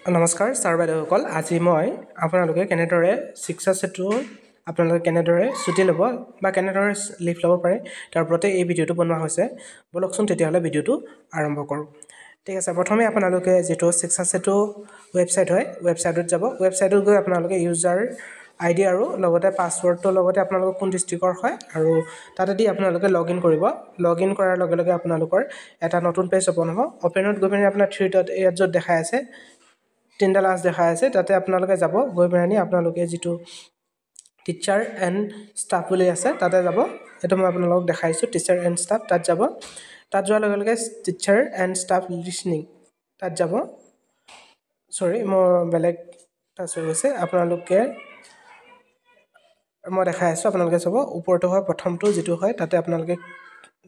নমস্কাৰ ছাৰ বাইদেউসকল আজি মই আপোনালোকে কেনেদৰে শিক্ষা সেতু আপোনালোকে কেনেদৰে ছুটি ল'ব বা কেনেদৰে লিভ ল'ব পাৰে তাৰ ওপৰতে এই ভিডিঅ'টো বনোৱা হৈছে বলকচোন তেতিয়াহ'লে ভিডিঅ'টো আৰম্ভ কৰোঁ ঠিক আছে প্ৰথমে আপোনালোকে যেটো শিক্ষা সেতু ৱেবছাইট হয় ৱেবছাইটত যাব ৱেবছাইটত গৈ আপোনালোকে ইউজাৰ আইডি আৰু লগতে পাছৱৰ্ডটো লগতে আপোনালোকৰ কোন ডিস্ট্ৰিক্টৰ হয় আৰু তাতে দি আপোনালোকে লগইন কৰিব লগইন কৰাৰ লগে লগে আপোনালোকৰ এটা নতুন পেজ ওপেন হ'ব ওপেনত গৈ পিনে আপোনাৰ 3 ডট ইয়াত য'ত দেখাই আছে তিনটা লাষ্ট দেখা আছে তাতে আপোনালোকে যাব গৈ পেলানি আপোনালোকে যেটো টিচাৰ এণ্ড ষ্টাফ বুলি আছে তাতে যাব এটা মই আপোনালোকক দেখাইছো টিচাৰ এণ্ড ষ্টাফ তাত যাব তাত যোৱাৰ লগে লগে টিচাৰ এণ্ড ষ্টাফ লিসনিং তাত যাব সৰি মই বেলেগ টাচ হৈ গৈছে আপোনালোকে মই দেখাই আছো আপোনালোকে চাব ওপৰটো হয় প্ৰথমটো যেটো হয় তাতে আপোনালোকে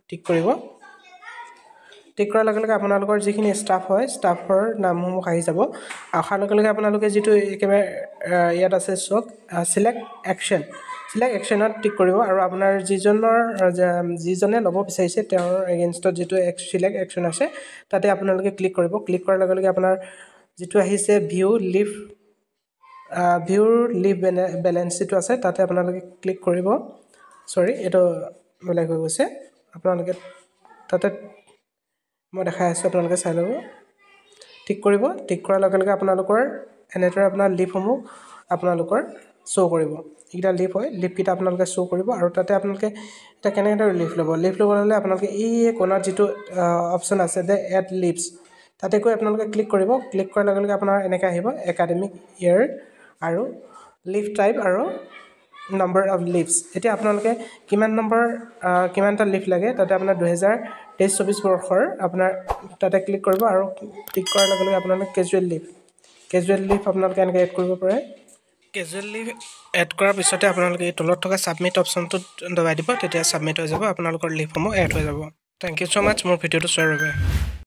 টিক কৰিব টিক কৰাৰ লগে লগে আপোনালোকৰ যিখিনি ষ্টাফ হয় ষ্টাফৰ নামসমূহ আহি যাব আখাৰ লগে লগে আপোনালোকে যেটো একেবাৰে ইয়াত আছে চক সিলেক্ট একচনত টিক কৰিব আৰু আপোনাৰ যিজনে ল'ব বিচাৰিছে তেওঁৰ এগেইনষ্টত যেটো সিলেক্ট একচন আছে তাতে আপোনালোকে ক্লিক কৰিব ক্লিক কৰাৰ লগে লগে আপোনাৰ যেটো আহিছে ভিউ লিভ বেলেন্স যেটো আছে তাতে আপোনালোকে ক্লিক কৰিব সৰি এটো বেলেগ হৈ গৈছে আপোনালোকে তাতে মই দেখাই আছো আপোনালোকে চাই ল'ব ঠিক কৰিব ঠিক কৰাৰ লগে লগে আপোনালোকৰ এনেদৰে আপোনাৰ লিভসমূহ আপোনালোকৰ শো কৰিব এটা লিভ হয় লিভ কিটা আপোনালোকে শো কৰিব আৰু তাতে আপোনালোকে এটা কেনেদৰে লিভ ল'ব হ'লে আপোনালোকে এই কোণত যেটো অপচন আছে দে এড লিভছ তাতে গৈ আপোনালোকে ক্লিক কৰিব ক্লিক কৰাৰ লগে লগে আপোনাৰ এনেকা আহিব একাডেমিক ইয়াৰ আৰু লিভ টাইপ আৰু number of leaves এতিয়া আপোনালোকে কিমান নম্বৰ কিমানটা লিভ লাগে তাতে আপোনাৰ 2023-24 বৰ্ষৰ আপোনাৰ তাতে ক্লিক কৰিব আৰু টিক কৰাৰ লগে লগে আপোনালোকে কেজুৱেল লিভ আপোনালোকে এনেকৈ এড কৰিব পাৰে কেজুৱেল লিভ এড কৰাৰ পিছতে আপোনালোকে এই তলত থকা সাবমিট অপচনটোত দবাই দিব তেতিয়া সাবমিট হৈ যাব আপোনালোকৰ লিভসমূহ এড হৈ যাব থ্যাংক ইউ সো মাচ মোৰ ভিডিঅ'টো চোৱাৰ বাবে